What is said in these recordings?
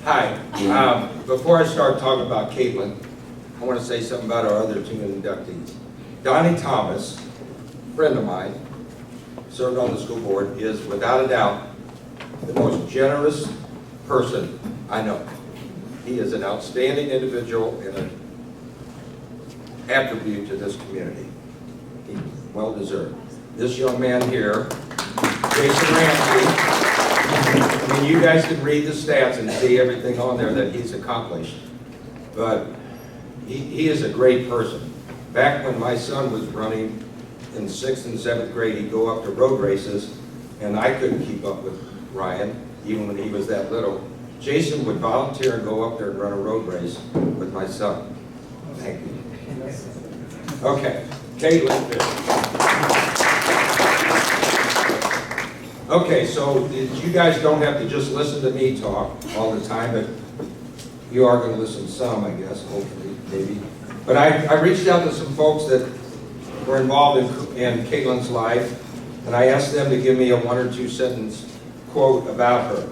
Hi. Before I start talking about Kaitlyn, I want to say something about our other two inductees. Donnie Thomas, a friend of mine, served on the school board, is without a doubt the most generous person I know. He is an outstanding individual and an attribute to this community. He's well deserved. This young man here, Jason Ramsey, I mean, you guys can read the stats and see everything on there that he's accomplished, but he is a great person. Back when my son was running in 6th and 7th grade, he'd go up to road races, and I couldn't keep up with Ryan, even when he was that little. Jason would volunteer and go up there and run a road race with my son. Thank you. Okay, Kaitlyn Fischer. Okay, so you guys don't have to just listen to me talk all the time, but you are going to listen some, I guess, hopefully, maybe. But I reached out to some folks that were involved in Kaitlyn's life, and I asked them to give me a 1 or 2 sentence quote about her.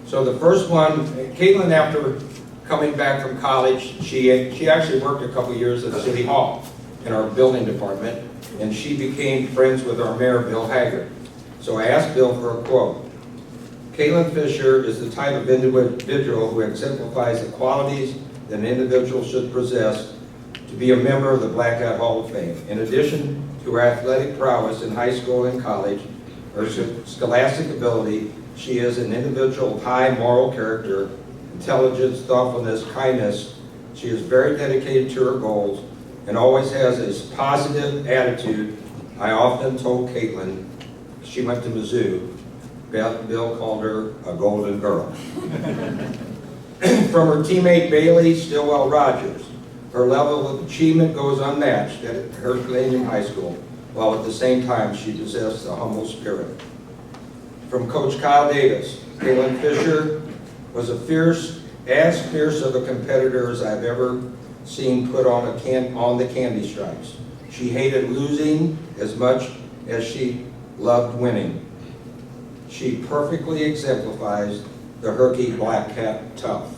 So the first one, Kaitlyn, after coming back from college, she actually worked a couple years at City Hall in our building department, and she became friends with our mayor, Bill Haggard. So I asked Bill for a quote. Kaitlyn Fischer is the type of individual who exemplifies the qualities that an individual should possess to be a member of the Blackcat Hall of Fame. In addition to her athletic prowess in high school and college, her scholastic ability, she is an individual of high moral character, intelligence, thoughtfulness, kindness. She is very dedicated to her goals and always has a positive attitude. I often told Kaitlyn, she went to Mizzou, Bill called her a golden girl. From her teammate Bailey Stillwell Rogers, her level of achievement goes unmatched at Herculaneum High School, while at the same time she possessed a humble spirit. From Coach Kyle Davis, Kaitlyn Fischer was as fierce of a competitor as I've ever seen put on the candy stripes. She hated losing as much as she loved winning. She perfectly exemplifies the Herky Blackcat tough,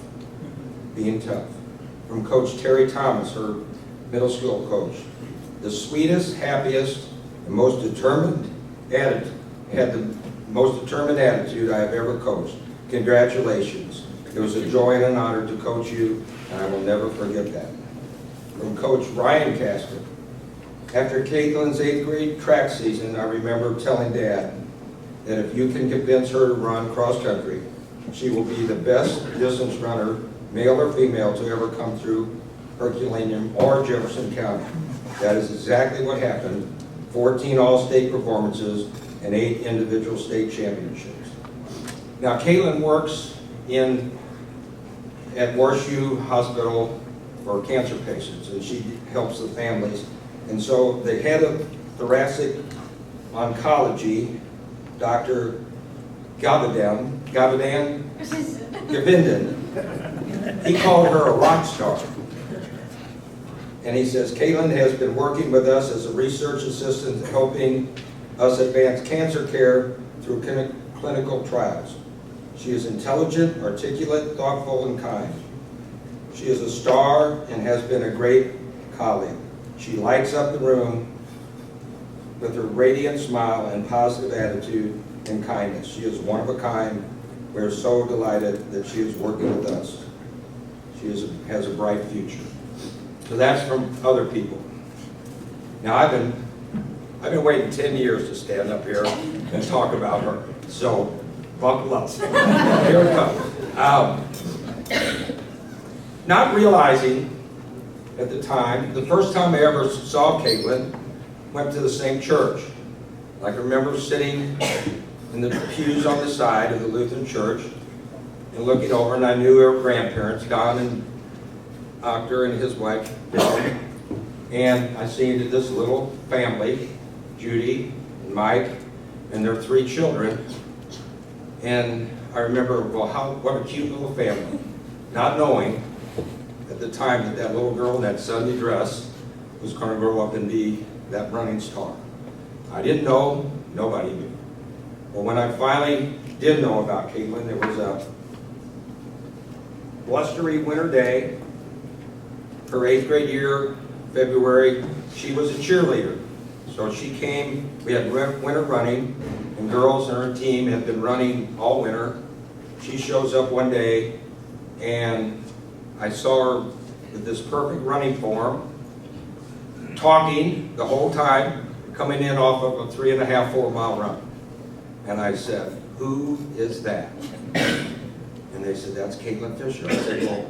being tough. From Coach Terry Thomas, her middle school coach, the sweetest, happiest, and most determined attitude, had the most determined attitude I have ever coached. Congratulations. It was a joy and an honor to coach you, and I will never forget that. From Coach Ryan Castor, after Kaitlyn's 8th grade track season, I remember telling Dad that if you can convince her to run cross country, she will be the best distance runner, male or female, to ever come through Herculaneum or Jefferson County. That is exactly what happened. 14 all-state performances and 8 individual state championships. Now, Kaitlyn works at Warshu Hospital for cancer patients, and she helps the families. And so the head of thoracic oncology, Dr. Govinden, he called her a rock star. And he says, Kaitlyn has been working with us as a research assistant, helping us advance cancer care through clinical trials. She is intelligent, articulate, thoughtful, and kind. She is a star and has been a great colleague. She lights up the room with her radiant smile and positive attitude and kindness. She is one of a kind. We are so delighted that she is working with us. She has a bright future. So that's from other people. Now I've been waiting 10 years to stand up here and talk about her. So buckle up. Here it comes. Not realizing at the time, the first time I ever saw Kaitlyn, went to the same church. I can remember sitting in the pews on the side of the Lutheran church and looking over, and I knew her grandparents, Don and Doctor and his wife, Bill. And I seen this little family, Judy and Mike, and their 3 children. And I remember, well, what a cute little family. Not knowing at the time that little girl in that Sunday dress was going to grow up and be that running star. I didn't know, nobody knew. But when I finally did know about Kaitlyn, it was blustery winter day, her 8th grade year, February, she was a cheerleader. So she came, we had winter running, and girls on her team had been running all winter. She shows up one day, and I saw her with this perfect running form, talking the whole time, coming in off of a 3.5, 4 mile run. And I said, "Who is that?" And they said, "That's Kaitlyn Fischer." I said, "Well,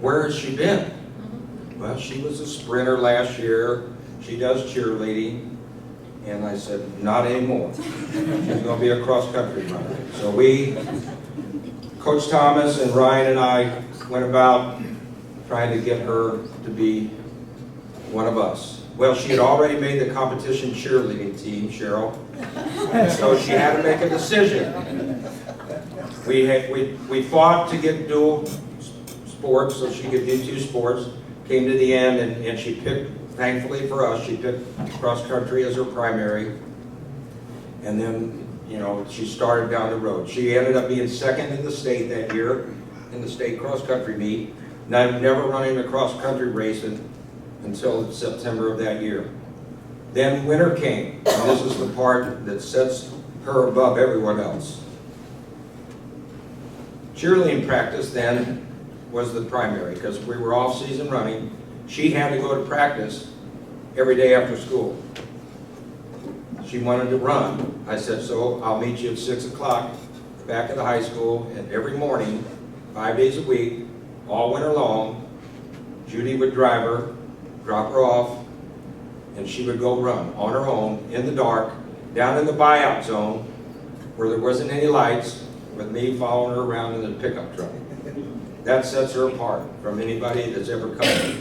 where has she been?" "Well, she was a sprinter last year. She does cheerleading." And I said, "Not anymore. She's going to be a cross-country runner." So Coach Thomas and Ryan and I went about trying to get her to be one of us. Well, she had already made the competition cheerleading team, Cheryl, so she had to make a decision. We fought to get dual sports so she could do 2 sports. Came to the end, and she picked, thankfully for us, she picked cross country as her primary. And then, you know, she started down the road. She ended up being 2nd in the state that year in the state cross country meet. And I've never run a cross country race until September of that year. Then winter came, and this is the part that sets her above everyone else. Cheerleading practice then was the primary, because we were off-season running. She had to go to practice every day after school. She wanted to run. I said, "So I'll meet you at 6 o'clock back at the high school, and every morning, 5 days a week, all winter long, Judy would drive her, drop her off, and she would go run on her own in the dark, down in the buyout zone, where there wasn't any lights, with me following her around in the pickup truck." That sets her apart from anybody that's ever come.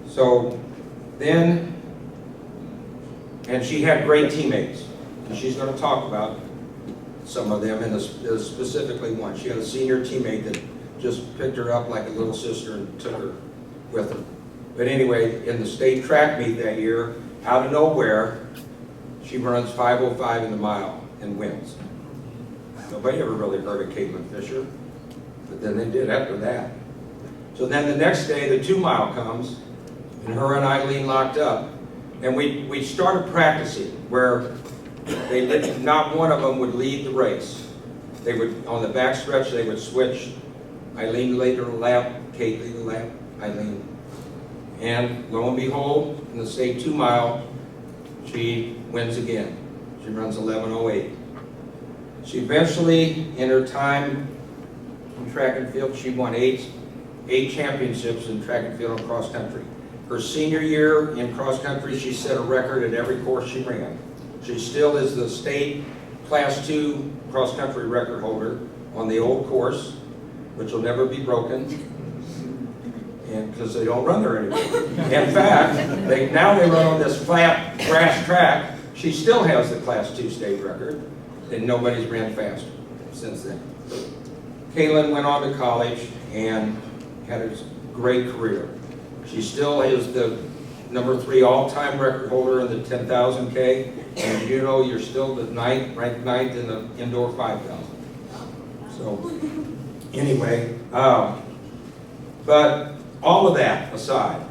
So then, and she had great teammates, and she's going to talk about some of them, and specifically one. She had a senior teammate that just picked her up like a little sister and took her with her. But anyway, in the state track meet that year, out of nowhere, she runs 5:05 in the mile and wins. Nobody ever really heard of Kaitlyn Fischer, but then they did after that. So then the next day, the 2 mile comes, and her and Eileen locked up, and we started practicing where not one of them would lead the race. They would, on the back stretch, they would switch. Eileen laid her lap, Kate laid her lap, Eileen. And lo and behold, in the state 2 mile, she wins again. She runs 11:08. She eventually, in her time in track and field, she won eight championships in track and field and cross country. Her senior year in cross country, she set a record at every course she ran. She still is the state class 2 cross country record holder on the old course, which will never be broken, and because they don't run there anymore. In fact, now they run on this flat grass track. She still has the class 2 state record, and nobody's ran faster since then. Kaitlyn went on to college and had a great career. She still is the number 3 all-time record holder in the 10,000 K, and you know you're still the ranked 9th in the indoor 5,000. So anyway, but all of that aside,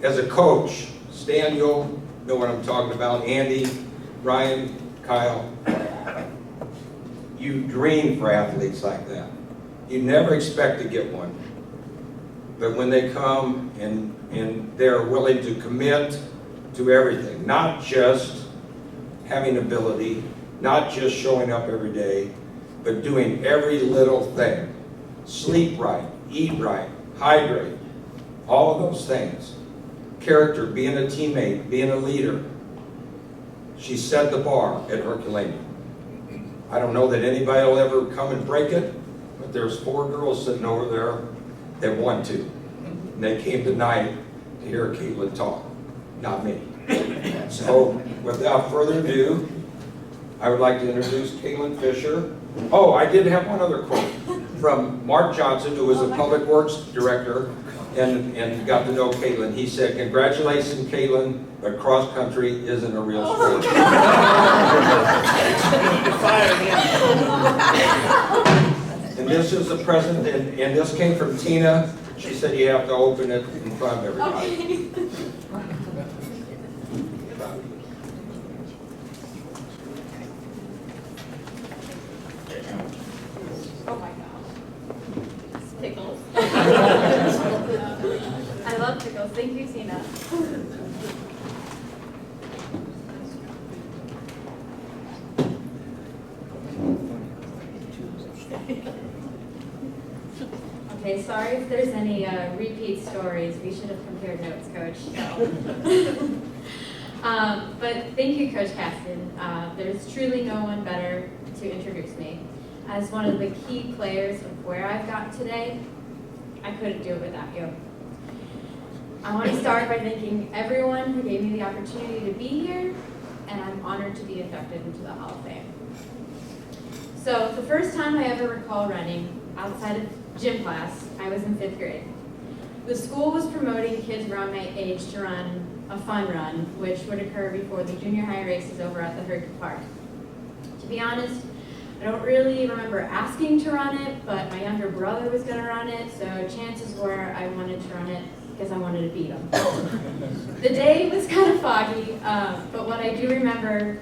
as a coach, Stan, you'll know what I'm talking about, Andy, Ryan, Kyle, you dream for athletes like that. You never expect to get one. But when they come and they're willing to commit to everything, not just having ability, not just showing up every day, but doing every little thing. Sleep right, eat right, hydrate, all of those things. Character, being a teammate, being a leader. She set the bar at Herculaneum. I don't know that anybody will ever come and break it, but there's 4 girls sitting over there that want to. And they came tonight to hear Kaitlyn talk, not me. So without further ado, I would like to introduce Kaitlyn Fischer. Oh, I did have one other quote from Mark Johnson, who was a public works director and got to know Kaitlyn. He said, "Congratulations, Kaitlyn, but cross country isn't a real sport." And this is a present, and this came from Tina. She said you have to open it in front of everybody. Okay. Oh my gosh. Pickles. I love pickles. Thank you, Tina. Okay, sorry if there's any repeat stories. We should have compared notes, Coach. So. But thank you, Coach Caston. There's truly no one better to introduce me. As one of the key players of where I've got today, I couldn't do it without you. I want to start by thanking everyone who gave me the opportunity to be here, and I'm honored to be inducted into the Hall of Fame. So the first time I ever recall running outside of gym class, I was in 5th grade. The school was promoting kids around my age to run a fun run, which would occur before the junior high races over at the Herculaneum Park. To be honest, I don't really remember asking to run it, but my younger brother was going to run it, so chances were I wanted to run it because I wanted to beat him. The day was kind of foggy, but what I do remember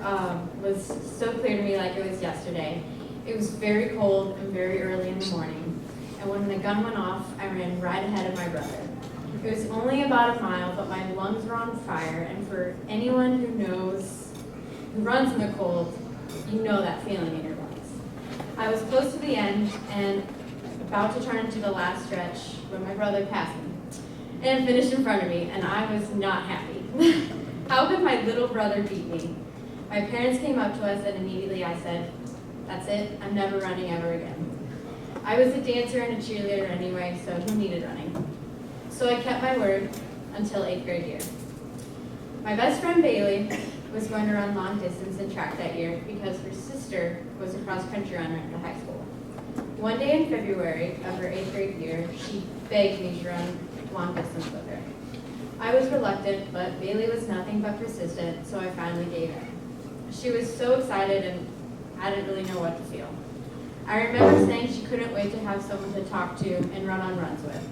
was so clear to me like it was yesterday. It was very cold and very early in the morning, and when the gun went off, I ran right ahead of my brother. It was only about a mile, but my lungs were on fire, and for anyone who runs in the cold, you know that feeling in your lungs. I was close to the end and about to turn into the last stretch when my brother passed me and finished in front of me, and I was not happy. How could my little brother beat me? My parents came up to us, and immediately I said, "That's it, I'm never running ever again." I was a dancer and a cheerleader anyway, so who needed running? So I kept my word until 8th grade year. My best friend Bailey was going to run long distance in track that year because her sister was a cross-country runner at the high school. One day in February of her 8th grade year, she begged me to run long distance with her. I was reluctant, but Bailey was nothing but persistent, so I finally gave in. She was so excited, and I didn't really know what to feel. I remember saying she couldn't wait to have someone to talk to and run on runs with.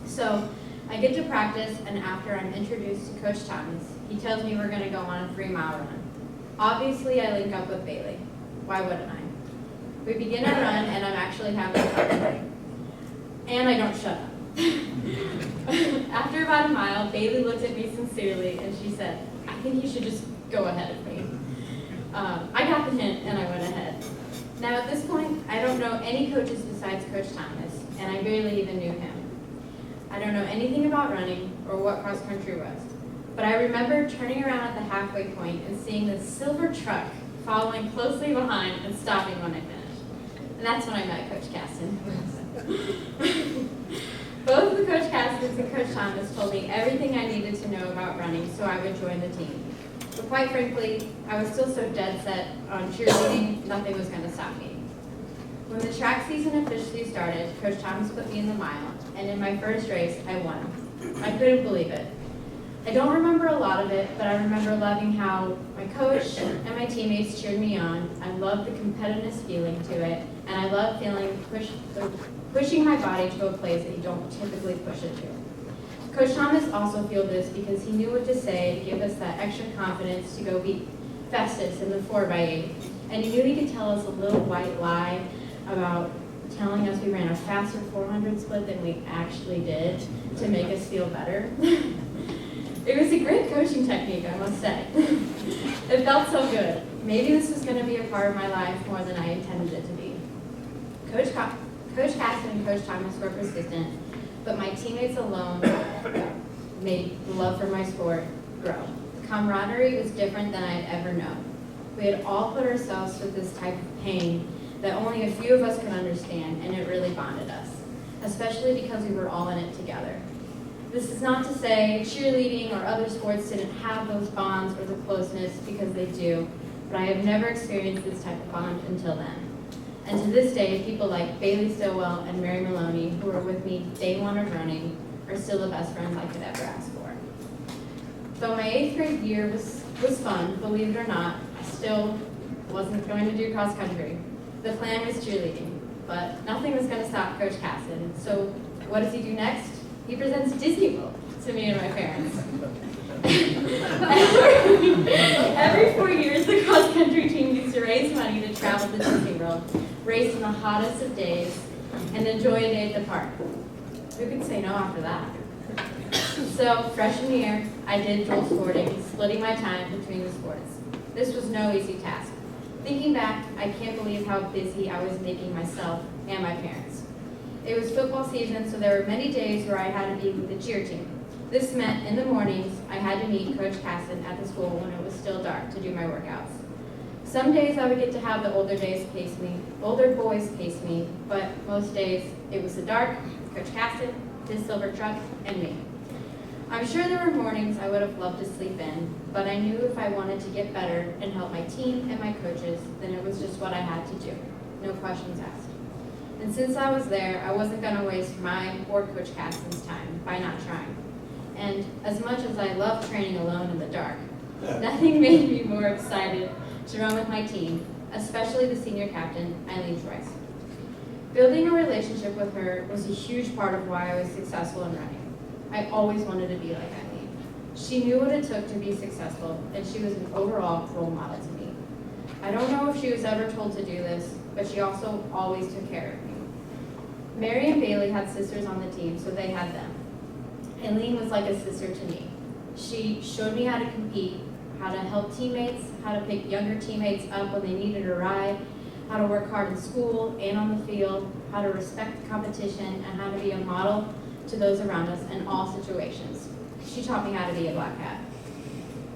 So I get to practice, and after I'm introduced to Coach Thomas, he tells me we're going to go on a 3-mile run. Obviously, I link up with Bailey. Why wouldn't I? We begin our run, and I'm actually having fun. And I don't shut up. After about a mile, Bailey looked at me sincerely, and she said, "I think you should just go ahead of me." I got the hint, and I went ahead. Now, at this point, I don't know any coaches besides Coach Thomas, and I barely even knew him. I don't know anything about running or what cross country was, but I remember turning around at the halfway point and seeing this silver truck following closely behind and stopping when I finished. And that's when I met Coach Caston. Both the Coach Castons and Coach Thomas told me everything I needed to know about running so I would join the team. But quite frankly, I was still so dead set on cheerleading, nothing was going to stop me. When the track season officially started, Coach Thomas put me in the mile, and in my first race, I won. I couldn't believe it. I don't remember a lot of it, but I remember loving how my coach and my teammates cheered me on. I loved the competitiveness feeling to it, and I loved feeling pushing my body to a place that you don't typically push it to. Coach Thomas also fueled this because he knew what to say to give us that extra confidence to go beat Festus in the 4x8, and he knew he could tell us a little white lie about telling us we ran a faster 400 split than we actually did to make us feel better. It was a great coaching technique, I must say. It felt so good. Maybe this was going to be a part of my life more than I intended it to be. Coach Caston and Coach Thomas were persistent, but my teammates alone made the love for my sport grow. The camaraderie was different than I had ever known. We had all put ourselves through this type of pain that only a few of us could understand, and it really bonded us, especially because we were all in it together. This is not to say cheerleading or other sports didn't have those bonds or the closeness, because they do, but I have never experienced this type of bond until then. And to this day, people like Bailey Stillwell and Mary Maloney, who were with me day one of running, are still the best friends I could ever ask for. Though my 8th grade year was fun, believe it or not, I still wasn't going to do cross country. The plan was cheerleading. but nothing was going to stop Coach Casson. So what does he do next? He presents Disney World to me and my parents. Every 4 years, the cross-country team used to raise money to travel to Disney World, race in the hottest of days, and enjoy a day at the park. Who could say no after that? So, freshman year, I did dual sporting, splitting my time between the sports. This was no easy task. Thinking back, I can't believe how busy I was making myself and my parents. It was football season, so there were many days where I had to be with the cheer team. This meant in the mornings, I had to meet Coach Casson at the school when it was still dark to do my workouts. Some days I would get to have the older boys pace me, but most days it was the dark, Coach Casson, his silver truck, and me. I'm sure there were mornings I would have loved to sleep in, but I knew if I wanted to get better and help my team and my coaches, then it was just what I had to do. No questions asked. And since I was there, I wasn't going to waste my or Coach Casson's time by not trying. And as much as I love training alone in the dark, nothing made me more excited to run with my team, especially the senior captain, Eileen Joyce. Building a relationship with her was a huge part of why I was successful in running. I always wanted to be like Eileen. She knew what it took to be successful, and she was an overall role model to me. I don't know if she was ever told to do this, but she also always took care of me. Mary and Bailey had sisters on the team, so they had them. Eileen was like a sister to me. She showed me how to compete, how to help teammates, how to pick younger teammates up when they needed a ride, how to work hard in school and on the field, how to respect competition, and how to be a model to those around us in all situations. She taught me how to be a Blackcat.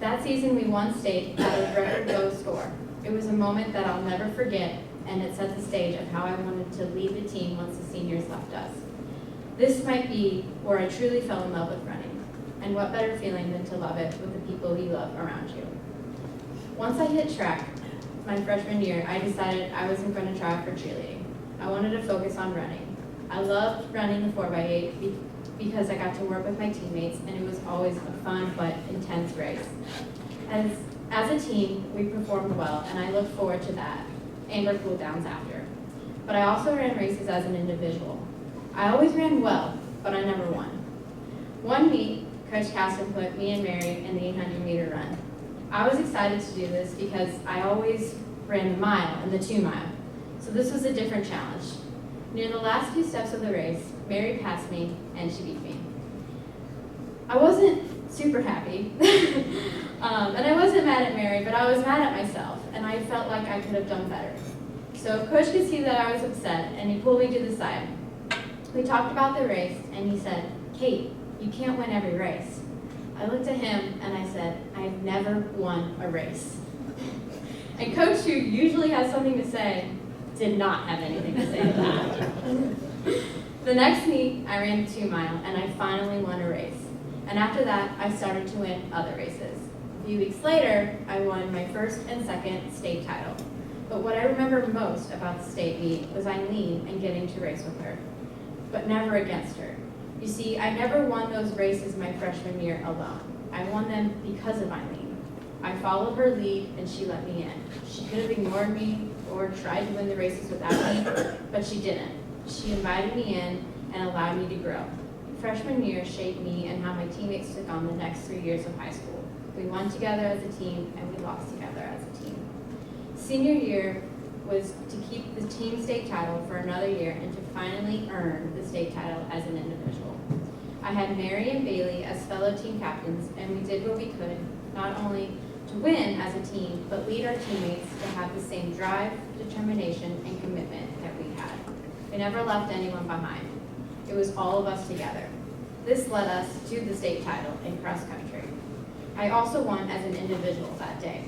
That season we won state at a record low score. It was a moment that I'll never forget, and it set the stage of how I wanted to lead the team once the seniors left us. This might be where I truly fell in love with running, and what better feeling than to love it with the people you love around you. Once I hit track, my freshman year, I decided I wasn't going to try for cheerleading. I wanted to focus on running. I loved running the 4x8 because I got to work with my teammates, and it was always a fun but intense race. As a team, we performed well, and I look forward to that, and our cool downs after. But I also ran races as an individual. I always ran well, but I never won. One meet, Coach Caston put me and Mary in the 800-meter run. I was excited to do this because I always ran the mile and the 2 mile, so this was a different challenge. Near the last few steps of the race, Mary passed me and she beat me. I wasn't super happy, and I wasn't mad at Mary, but I was mad at myself, and I felt like I could have done better. So Coach could see that I was upset, and he pulled me to the side. We talked about the race, and he said, "Kate, you can't win every race." I looked at him and I said, "I've never won a race." And Coach, who usually has something to say, did not have anything to say to that. The next meet, I ran the 2 mile, and I finally won a race. And after that, I started to win other races. A few weeks later, I won my first and second state title. But what I remember most about the state meet was Eileen and getting to race with her, but never against her. You see, I never won those races my freshman year alone. I won them because of Eileen. I followed her lead, and she let me in. She could have ignored me or tried to win the races without me, but she didn't. She invited me in and allowed me to grow. Freshman year shaped me and how my teammates took on the next 3 years of high school. We won together as a team, and we lost together as a team. Senior year was to keep the team state title for another year and to finally earn the state title as an individual. I had Mary and Bailey as fellow team captains, and we did what we could, not only to win as a team, but lead our teammates to have the same drive, determination, and commitment that we had. We never left anyone behind. It was all of us together. This led us to the state title in cross country. I also won as an individual that day.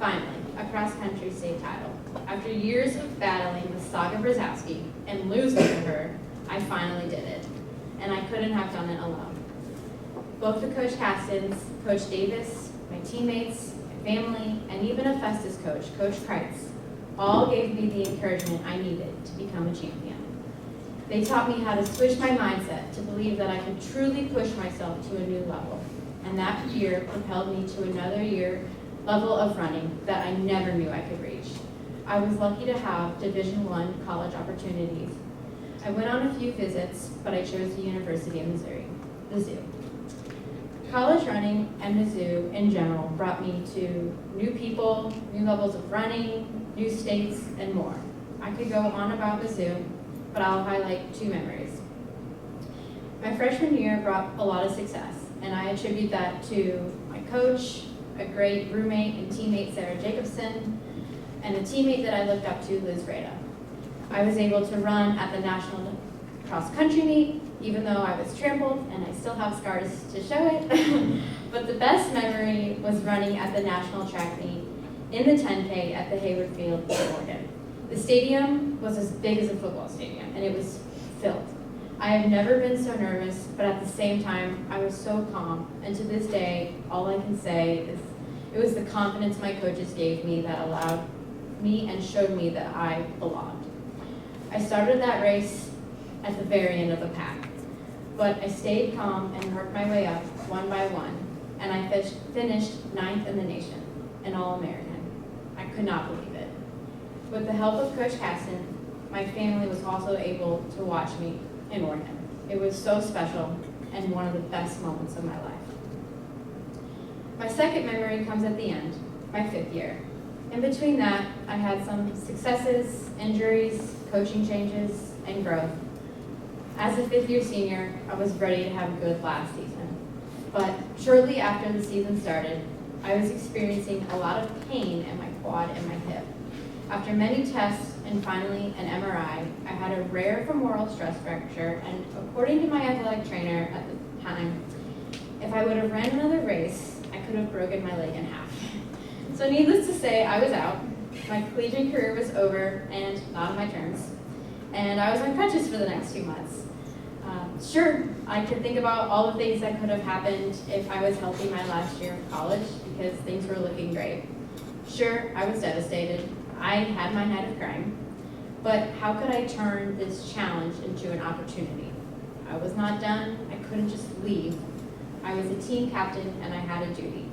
Finally, a cross-country state title. After years of battling with Saga Brzezowski and losing to her, I finally did it. And I couldn't have done it alone. Both the Coach Castons, Coach Davis, my teammates, my family, and even a Festus coach, Coach Kreitz, all gave me the encouragement I needed to become a champion. They taught me how to switch my mindset to believe that I could truly push myself to a new level. And that year propelled me to another year level of running that I never knew I could reach. I was lucky to have Division I college opportunities. I went on a few visits, but I chose the University of Missouri, the zoo. College running and the zoo in general brought me to new people, new levels of running, new states, and more. I could go on about the zoo, but I'll highlight two memories. My freshman year brought a lot of success, and I attribute that to my coach, a great roommate and teammate, Sarah Jacobson, and a teammate that I looked up to, Liz Rada. I was able to run at the national cross-country meet, even though I was trampled, and I still have scars to show it. But the best memory was running at the national track meet in the 10K at the Hayward Field in Oregon. The stadium was as big as a football stadium, and it was filled. I have never been so nervous, but at the same time, I was so calm. And to this day, all I can say is it was the confidence my coaches gave me that allowed me and showed me that I belonged. I started that race at the very end of the pack, but I stayed calm and worked my way up one by one, and I finished 9th in the nation, an All-American. I could not believe it. With the help of Coach Caston, my family was also able to watch me in Oregon. It was so special and one of the best moments of my life. My second memory comes at the end, my 5th year. In between that, I had some successes, injuries, coaching changes, and growth. As a 5th year senior, I was ready to have a good last season. But shortly after the season started, I was experiencing a lot of pain in my quad and my hip. After many tests and finally an MRI, I had a rare femoral stress fracture, and according to my athletic trainer at the time, if I would have ran another race, I could have broken my leg in half. So needless to say, I was out. My collegiate career was over, and not on my terms. And I was on crutches for the next 2 months. Sure, I could think about all the things that could have happened if I was healthy my last year of college, because things were looking great. Sure, I was devastated. I had my night of crying. But how could I turn this challenge into an opportunity? I was not done. I couldn't just leave. I was a team captain, and I had a duty.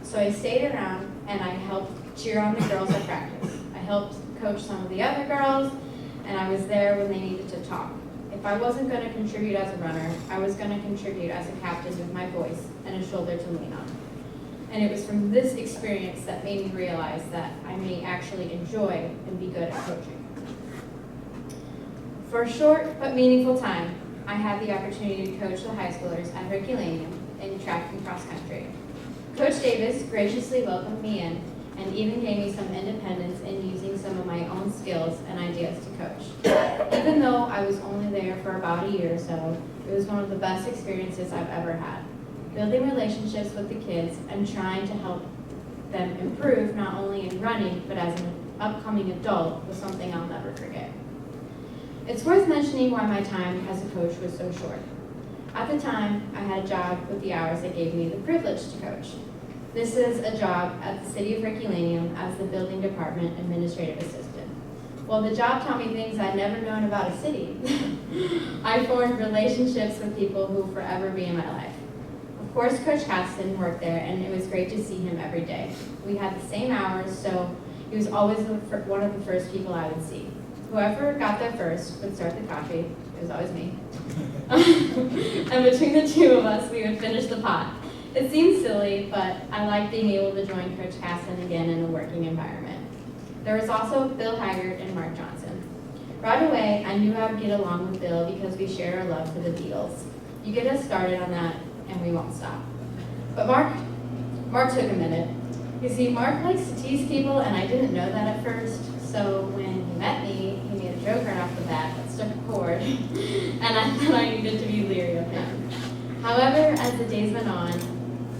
So I stayed around, and I helped cheer on the girls at practice. I helped coach some of the other girls, and I was there when they needed to talk. If I wasn't going to contribute as a runner, I was going to contribute as a captain with my voice and a shoulder to lean on. And it was from this experience that made me realize that I may actually enjoy and be good at coaching. For a short but meaningful time, I had the opportunity to coach the high schoolers at Herculaneum in track and cross country. Coach Davis graciously welcomed me in and even gave me some independence in using some of my own skills and ideas to coach. Even though I was only there for about a year or so, it was one of the best experiences I've ever had. Building relationships with the kids and trying to help them improve not only in running, but as an upcoming adult was something I'll never forget. It's worth mentioning why my time as a coach was so short. At the time, I had a job with the hours that gave me the privilege to coach. This is a job at the City of Herculaneum as the Building Department Administrative Assistant. Well, the job taught me things I'd never known about a city. I formed relationships with people who will forever be in my life. Of course, Coach Caston worked there, and it was great to see him every day. We had the same hours, so he was always one of the first people I would see. Whoever got there first would start the coffee. It was always me. And between the two of us, we would finish the pot. It seems silly, but I like being able to join Coach Caston again in a working environment. There was also Bill Haggard and Mark Johnson. Right away, I knew I would get along with Bill because we share a love for the Beatles. You get us started on that, and we won't stop. But Mark took a minute. You see, Mark likes to tease people, and I didn't know that at first. So when he met me, he made a joke right off the bat that struck a chord, and I thought I needed to be leery of him. However, as the days went on,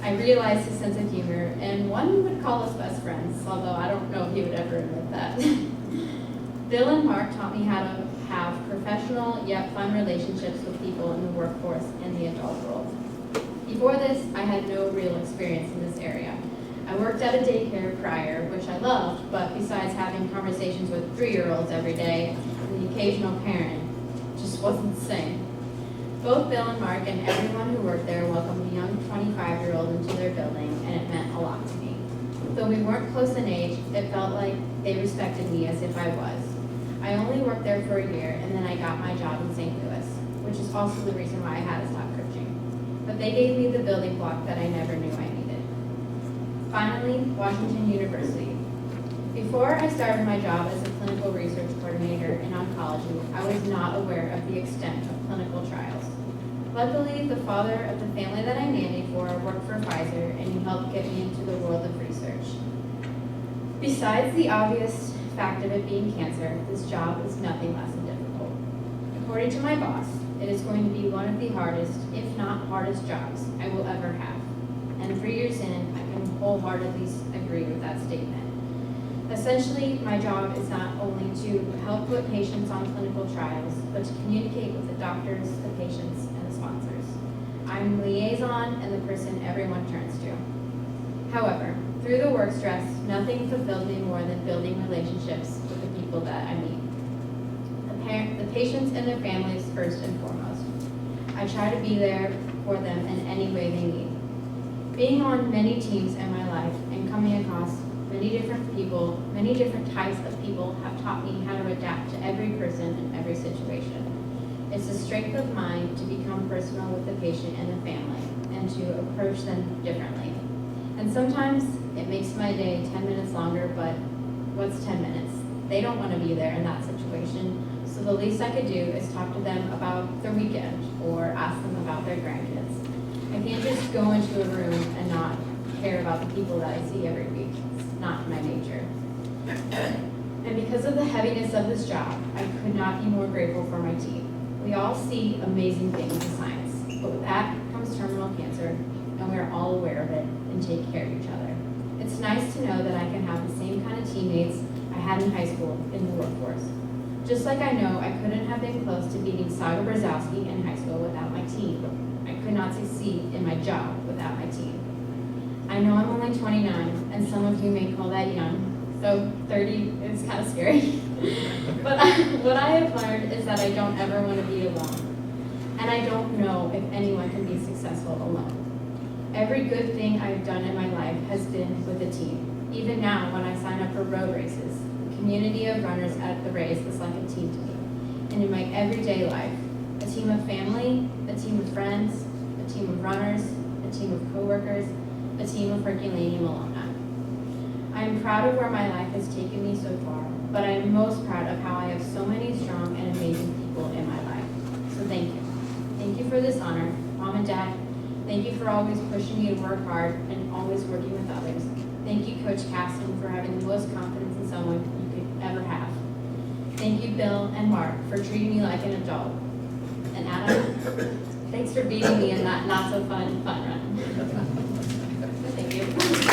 I realized his sense of humor, and one would call us best friends, although I don't know if he would ever admit that. Bill and Mark taught me how to have professional yet fun relationships with people in the workforce and the adult world. Before this, I had no real experience in this area. I worked at a daycare prior, which I loved, but besides having conversations with 3-year-olds every day and the occasional parent, it just wasn't the same. Both Bill and Mark and everyone who worked there welcomed a young 25-year-old into their building, and it meant a lot to me. Though we weren't close in age, it felt like they respected me as if I was. I only worked there for a year, and then I got my job in St. Louis, which is also the reason why I had to stop coaching. But they gave me the building block that I never knew I needed. Finally, Washington University. Before I started my job as a clinical research coordinator in oncology, I was not aware of the extent of clinical trials. Luckily, the father of the family that I nannied for worked for Pfizer, and he helped get me into the world of research. Besides the obvious fact of it being cancer, this job is nothing less than difficult. According to my boss, it is going to be one of the hardest, if not hardest jobs I will ever have. And 3 years in, I can wholeheartedly agree with that statement. Essentially, my job is not only to help put patients on clinical trials, but to communicate with the doctors, the patients, and the sponsors. I'm the liaison and the person everyone turns to. However, through the work stress, nothing fulfilled me more than building relationships with the people that I meet. The patients and their families first and foremost. I try to be there for them in any way they need. Being on many teams in my life and coming across many different people, many different types of people have taught me how to adapt to every person and every situation. It's a strength of mind to become personal with the patient and the family and to approach them differently. And sometimes it makes my day 10 minutes longer, but what's 10 minutes? They don't want to be there in that situation, so the least I could do is talk to them about their weekend or ask them about their grandkids. I can't just go into a room and not care about the people that I see every week. It's not my nature. And because of the heaviness of this job, I could not be more grateful for my team. We all see amazing things in science, but with that comes terminal cancer, and we are all aware of it and take care of each other. It's nice to know that I can have the same kind of teammates I had in high school in the workforce. Just like I know I couldn't have been close to beating Saga Brzezowski in high school without my team. I could not succeed in my job without my team. I know I'm only 29, and some of you may call that young, so 30 is kind of scary. But what I have learned is that I don't ever want to be alone. And I don't know if anyone can be successful alone. Every good thing I've done in my life has been with a team. Even now, when I sign up for road races, the community of runners at the race is like a team to me. And in my everyday life, a team of family, a team of friends, a team of runners, a team of coworkers, a team of Herculaneum alumni. I am proud of where my life has taken me so far, but I am most proud of how I have so many strong and amazing people in my life. So thank you. Thank you for this honor, Mom and Dad. Thank you for always pushing me to work hard and always working with others. Thank you, Coach Caston, for having the most confidence in someone you could ever have. Thank you, Bill and Mark, for treating me like an adult. And Adam, thanks for beating me in that not-so-fun run. Thank you.